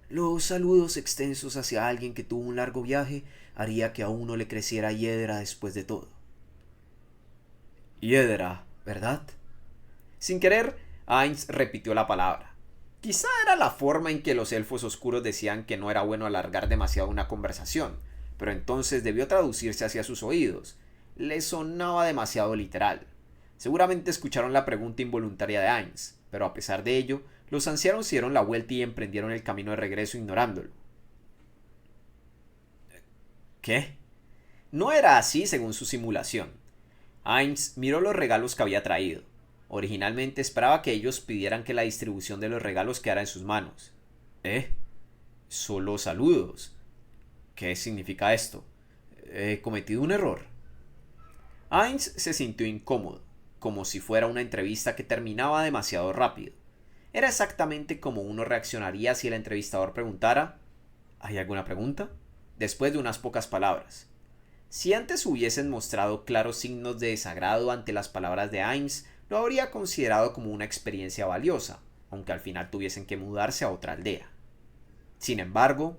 A: Los saludos extensos hacia alguien que tuvo un largo viaje haría que a uno le creciera hiedra después de todo. Hiedra, ¿verdad? Sin querer, Ainz repitió la palabra. Quizá era la forma en que los elfos oscuros decían que no era bueno alargar demasiado una conversación, pero entonces debió traducirse hacia sus oídos. Le sonaba demasiado literal. Seguramente escucharon la pregunta involuntaria de Ainz, pero a pesar de ello, los ancianos se dieron la vuelta y emprendieron el camino de regreso ignorándolo. ¿Qué? No era así según su simulación. Ainz miró los regalos que había traído. Originalmente esperaba que ellos pidieran que la distribución de los regalos quedara en sus manos. Solo saludos. ¿Qué significa esto? ¿He cometido un error? Ainz se sintió incómodo, como si fuera una entrevista que terminaba demasiado rápido. Era exactamente como uno reaccionaría si el entrevistador preguntara: ¿hay alguna pregunta? Después de unas pocas palabras. Si antes hubiesen mostrado claros signos de desagrado ante las palabras de Ainz, lo habría considerado como una experiencia valiosa, aunque al final tuviesen que mudarse a otra aldea. Sin embargo,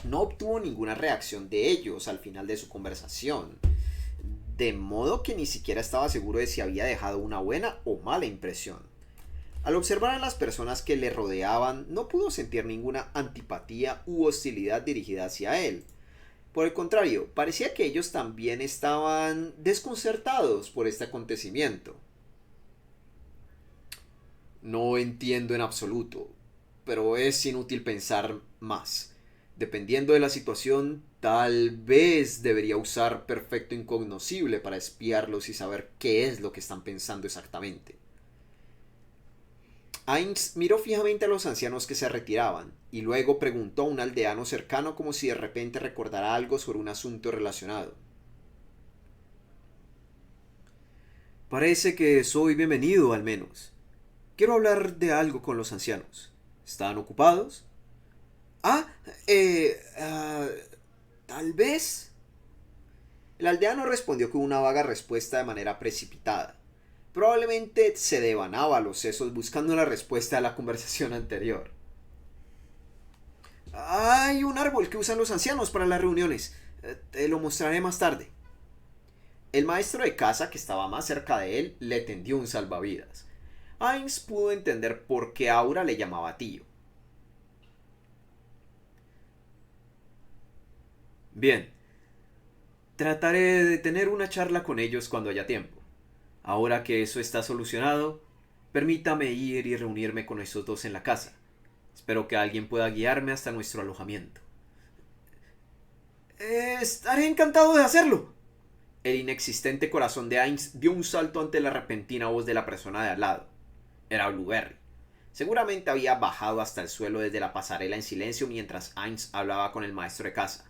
A: no obtuvo ninguna reacción de ellos al final de su conversación, de modo que ni siquiera estaba seguro de si había dejado una buena o mala impresión. Al observar a las personas que le rodeaban, no pudo sentir ninguna antipatía u hostilidad dirigida hacia él. Por el contrario, parecía que ellos también estaban desconcertados por este acontecimiento. No entiendo en absoluto, pero es inútil pensar más. Dependiendo de la situación, tal vez debería usar perfecto incognoscible para espiarlos y saber qué es lo que están pensando exactamente. Ainz miró fijamente a los ancianos que se retiraban, y luego preguntó a un aldeano cercano como si de repente recordara algo sobre un asunto relacionado. Parece que soy bienvenido, al menos. Quiero hablar de algo con los ancianos. ¿Están ocupados? Ah, tal vez. El aldeano respondió con una vaga respuesta de manera precipitada. Probablemente se devanaba los sesos buscando la respuesta a la conversación anterior. Hay un árbol que usan los ancianos para las reuniones. Te lo mostraré más tarde. El maestro de casa, que estaba más cerca de él, le tendió un salvavidas. Ainz pudo entender por qué Aura le llamaba tío. Bien, trataré de tener una charla con ellos cuando haya tiempo. Ahora que eso está solucionado, permítame ir y reunirme con esos dos en la casa. Espero que alguien pueda guiarme hasta nuestro alojamiento. Estaré encantado de hacerlo. El inexistente corazón de Ainz dio un salto ante la repentina voz de la persona de al lado. Era Blueberry. Seguramente había bajado hasta el suelo desde la pasarela en silencio mientras Ainz hablaba con el maestro de casa.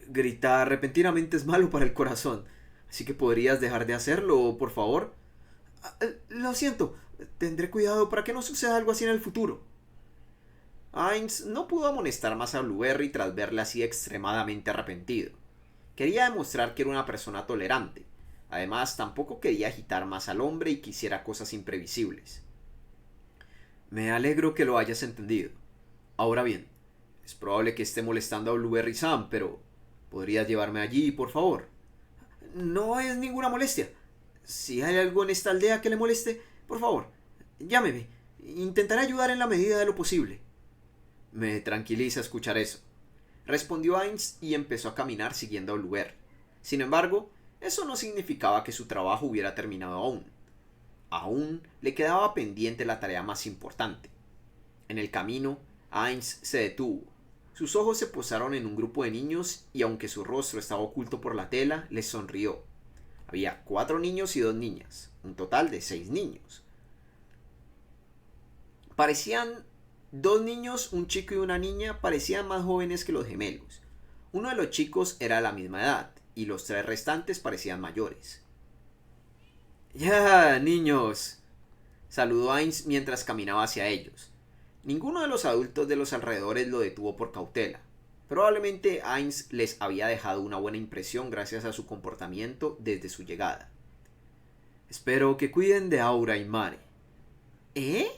A: Gritar repentinamente es malo para el corazón, así que podrías dejar de hacerlo, por favor. Lo siento, tendré cuidado para que no suceda algo así en el futuro. Ainz no pudo amonestar más a Blueberry tras verle así extremadamente arrepentido. Quería demostrar que era una persona tolerante. Además, tampoco quería agitar más al hombre y quisiera cosas imprevisibles. Me alegro que lo hayas entendido. Ahora bien, es probable que esté molestando a Blueberry Sam, pero ¿podrías llevarme allí, por favor? No es ninguna molestia. Si hay algo en esta aldea que le moleste, por favor, llámeme. Intentaré ayudar en la medida de lo posible. Me tranquiliza escuchar eso, respondió Ainz y empezó a caminar siguiendo a Blueberry. Sin embargo, eso no significaba que su trabajo hubiera terminado aún. Aún le quedaba pendiente la tarea más importante. En el camino, Ainz se detuvo. Sus ojos se posaron en un grupo de niños y aunque su rostro estaba oculto por la tela, les sonrió. Había 4 niños y 2 niñas, un total de 6 niños. Parecían 2 niños, un chico y una niña, parecían más jóvenes que los gemelos. Uno de los chicos era de la misma edad y los 3 restantes parecían mayores. Ya, niños, saludó Ainz mientras caminaba hacia ellos. Ninguno de los adultos de los alrededores lo detuvo por cautela. Probablemente Ainz les había dejado una buena impresión gracias a su comportamiento desde su llegada. Espero que cuiden de Aura y Mare. ¿Eh?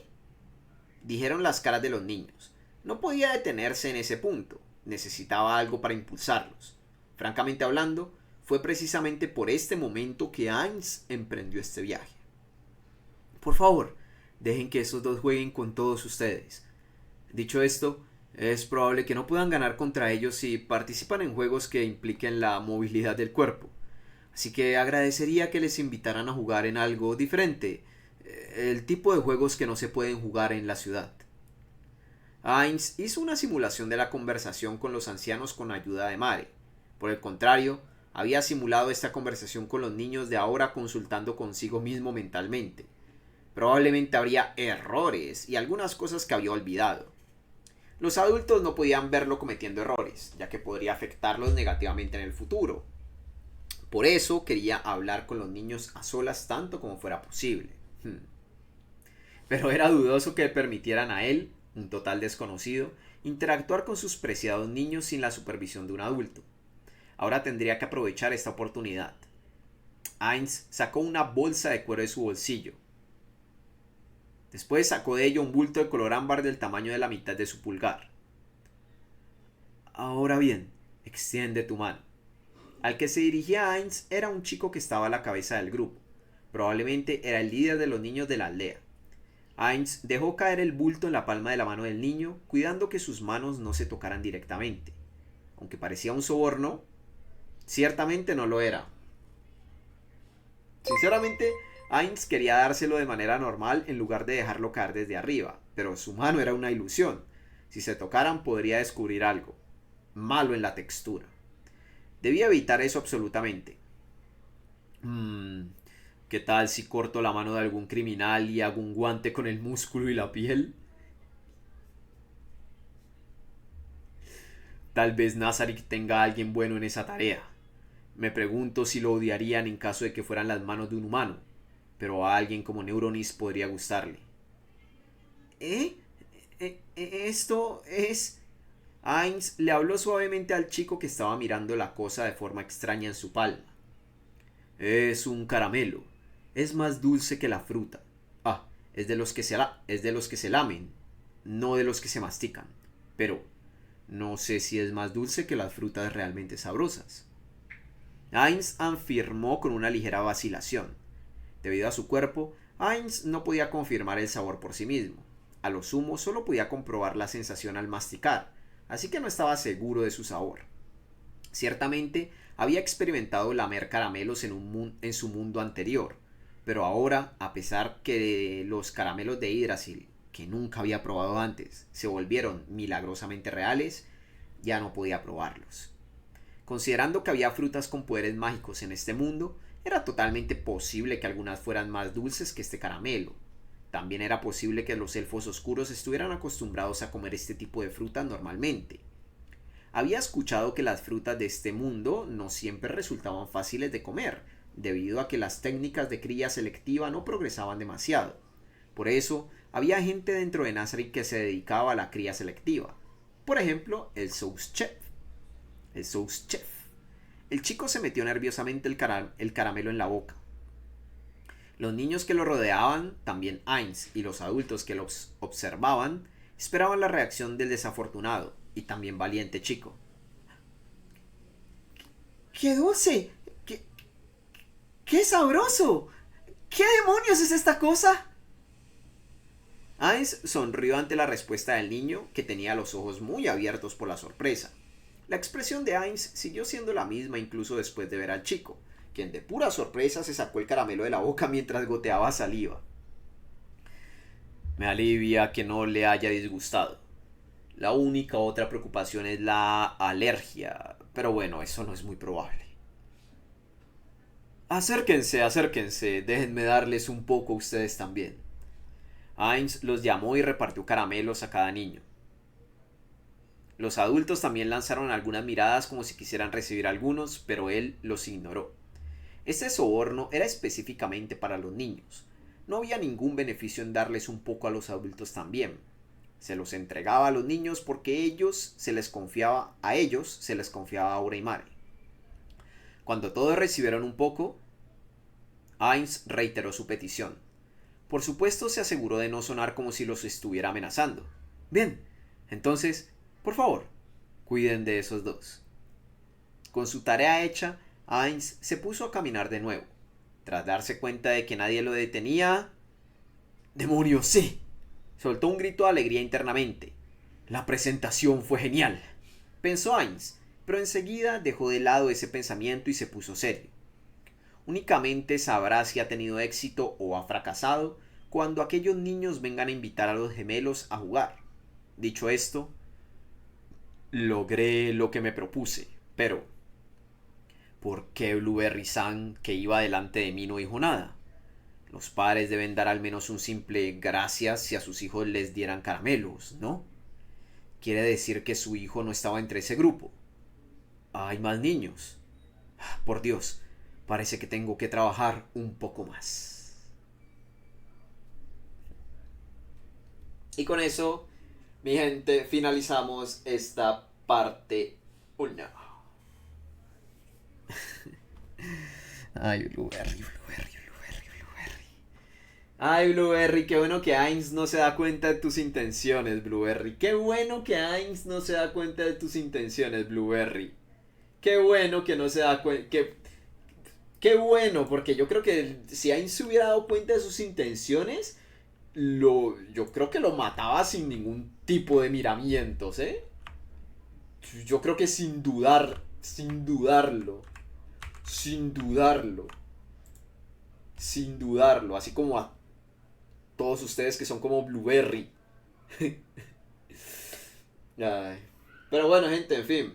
A: dijeron las caras de los niños. No podía detenerse en ese punto. Necesitaba algo para impulsarlos. Francamente hablando, fue precisamente por este momento que Ainz emprendió este viaje. Por favor, dejen que estos dos jueguen con todos ustedes. Dicho esto, es probable que no puedan ganar contra ellos si participan en juegos que impliquen la movilidad del cuerpo. Así que agradecería que les invitaran a jugar en algo diferente. El tipo de juegos que no se pueden jugar en la ciudad. Ainz hizo una simulación de la conversación con los ancianos con ayuda de Mare. Por el contrario, había simulado esta conversación con los niños de ahora consultando consigo mismo mentalmente. Probablemente habría errores y algunas cosas que había olvidado. Los adultos no podían verlo cometiendo errores, ya que podría afectarlos negativamente en el futuro. Por eso quería hablar con los niños a solas tanto como fuera posible. Pero era dudoso que permitieran a él, un total desconocido, interactuar con sus preciados niños sin la supervisión de un adulto. Ahora tendría que aprovechar esta oportunidad. Ainz sacó una bolsa de cuero de su bolsillo. Después sacó de ello un bulto de color ámbar del tamaño de la mitad de su pulgar. Ahora bien, extiende tu mano. Al que se dirigía Ainz era un chico que estaba a la cabeza del grupo. Probablemente era el líder de los niños de la aldea. Ainz dejó caer el bulto en la palma de la mano del niño, cuidando que sus manos no se tocaran directamente. Aunque parecía un soborno, ciertamente no lo era. Sinceramente, Ainz quería dárselo de manera normal en lugar de dejarlo caer desde arriba, pero su mano era una ilusión. Si se tocaran podría descubrir algo malo en la textura. Debía evitar eso absolutamente. ¿Qué tal si corto la mano de algún criminal y hago un guante con el músculo y la piel? Tal vez Nazarick tenga a alguien bueno en esa tarea. Me pregunto si lo odiarían en caso de que fueran las manos de un humano, pero a alguien como Neuronis podría gustarle. Esto es... Ainz le habló suavemente al chico que estaba mirando la cosa de forma extraña en su palma. Es un caramelo. Es más dulce que la fruta. Es de los que se lamen, no de los que se mastican. Pero no sé si es más dulce que las frutas realmente sabrosas. Ainz afirmó con una ligera vacilación. Debido a su cuerpo, Ainz no podía confirmar el sabor por sí mismo. A lo sumo solo podía comprobar la sensación al masticar, así que no estaba seguro de su sabor. Ciertamente había experimentado lamer caramelos en su mundo anterior, pero ahora, a pesar que los caramelos de Yggdrasil, que nunca había probado antes, se volvieron milagrosamente reales, ya no podía probarlos. Considerando que había frutas con poderes mágicos en este mundo, era totalmente posible que algunas fueran más dulces que este caramelo. También era posible que los elfos oscuros estuvieran acostumbrados a comer este tipo de frutas normalmente. Había escuchado que las frutas de este mundo no siempre resultaban fáciles de comer, debido a que las técnicas de cría selectiva no progresaban demasiado. Por eso, había gente dentro de Nazarick que se dedicaba a la cría selectiva. Por ejemplo, el Sous Chef. El chico se metió nerviosamente el caramelo en la boca. Los niños que lo rodeaban, también Ainz y los adultos que los observaban, esperaban la reacción del desafortunado y también valiente chico. ¡Qué dulce! ¡Qué sabroso! ¿Qué demonios es esta cosa? Ainz sonrió ante la respuesta del niño, que tenía los ojos muy abiertos por la sorpresa. La expresión de Ainz siguió siendo la misma incluso después de ver al chico, quien de pura sorpresa se sacó el caramelo de la boca mientras goteaba saliva. Me alivia que no le haya disgustado. La única otra preocupación es la alergia, pero bueno, eso no es muy probable. Acérquense, déjenme darles un poco a ustedes también. Ainz los llamó y repartió caramelos a cada niño. Los adultos también lanzaron algunas miradas como si quisieran recibir algunos, pero él los ignoró. Este soborno era específicamente para los niños. No había ningún beneficio en darles un poco a los adultos también. Se los entregaba a los niños porque a ellos se les confiaba Aura y Mare. Cuando todos recibieron un poco, Ainz reiteró su petición. Por supuesto se aseguró de no sonar como si los estuviera amenazando. Bien, entonces, por favor, cuiden de esos dos. Con su tarea hecha, Heinz se puso a caminar de nuevo. Tras darse cuenta de que nadie lo detenía... ¡Demonios, sí! Soltó un grito de alegría internamente. La presentación fue genial, pensó Heinz, pero enseguida dejó de lado ese pensamiento y se puso serio. Únicamente sabrá si ha tenido éxito o ha fracasado cuando aquellos niños vengan a invitar a los gemelos a jugar. Dicho esto, logré lo que me propuse, pero ¿por qué Blueberry-san, que iba delante de mí, no dijo nada? Los padres deben dar al menos un simple gracias si a sus hijos les dieran caramelos, ¿no? Quiere decir que su hijo no estaba entre ese grupo. Hay más niños. Por Dios, parece que tengo que trabajar un poco más. Y con eso, mi gente, finalizamos esta parte 1. Ay, Blueberry. Ay, Blueberry, qué bueno que Heinz no se da cuenta de tus intenciones, Blueberry. Qué bueno que Heinz no se da cuenta de tus intenciones, Blueberry. Qué bueno que no se da cuenta. Qué bueno, porque yo creo que si Heinz se hubiera dado cuenta de sus intenciones, yo creo que lo mataba sin ningún tipo de miramientos, ¿eh? Yo creo que sin dudar, sin dudarlo, sin dudarlo, sin dudarlo, así como a todos ustedes que son como Blueberry. Ay. Pero bueno, gente, en fin.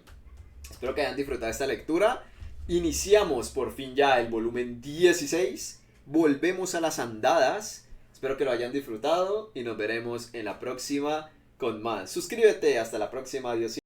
A: Espero que hayan disfrutado esta lectura. Iniciamos por fin ya el volumen 16. Volvemos a las andadas. Espero que lo hayan disfrutado y nos veremos en la próxima con más. Suscríbete. Hasta la próxima. Adiós.